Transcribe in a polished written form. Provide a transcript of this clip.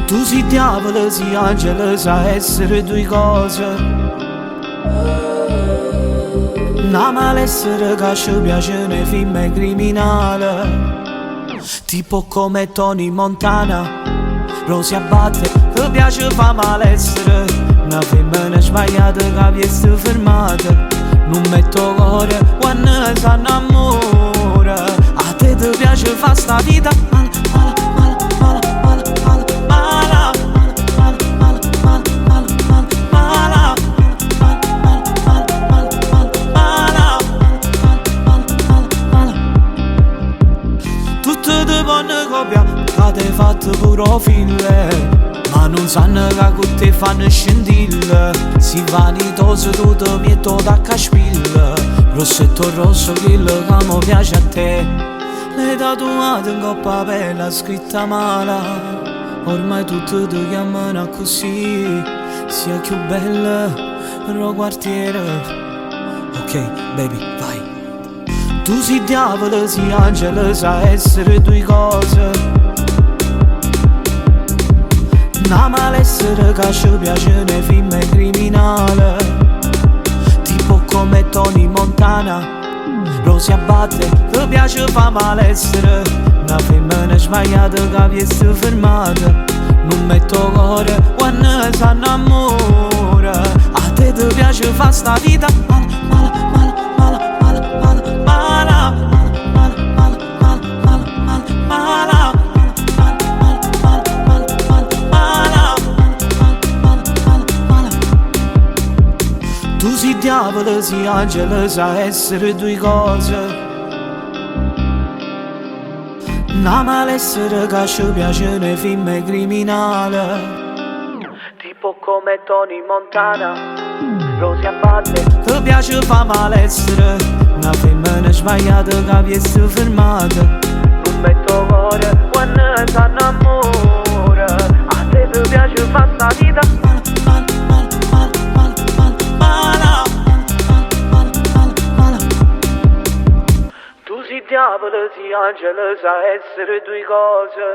Tu sei diavolo, sei angelo, sai essere due cose. Una malessere che ci piace nei film criminali, tipo come Tony Montana. Rosi Abate, ti piace fa malessere, una femmina sbagliata che vi è fermata. Non metto cuore quando si innamora. A te ti piace fa sta vita mala, mala, mala, mala, mala, mala, mala, mala, mala, mala, mala, mala, mala. Tutte le buone copie che ti fatto profile, ma non sanno che con te fanno scintille. Si vanitoso tutto mietto da caspilla, rossetto rosso quello che mi piace a te. Le tatuate in coppa bella scritta mala, ormai tutti ti chiamano così. Sia più bella nel quartiere. Ok baby vai. Tu sei diavolo, sei angelo, sai essere due cose. Una malessere che ci piace nei film criminali, tipo come Tony Montana. Rosi Abate, ti piace fa malessere, una femmina sbagliata che vi è fermata. Non metto cuore quando si innamora. A te ti piace fa sta vita mala, mala, mala, mala, mala, mala, mala, mala, mala, mala, mala. Tu sei diavolo, sei angelo, sai essere due cose. Una malessere che ci piace nei film criminali, tipo come Tony Montana. Rosi Abate, ti piace fa malessere, una femmina sbagliata che vi è fermata. Non metto cuore quando si innamora. A te ti piace fa sta vita mala, mala, mala, mala, mala, mala, mala. Tu sei diavolo, sei angelo, sai essere due cose.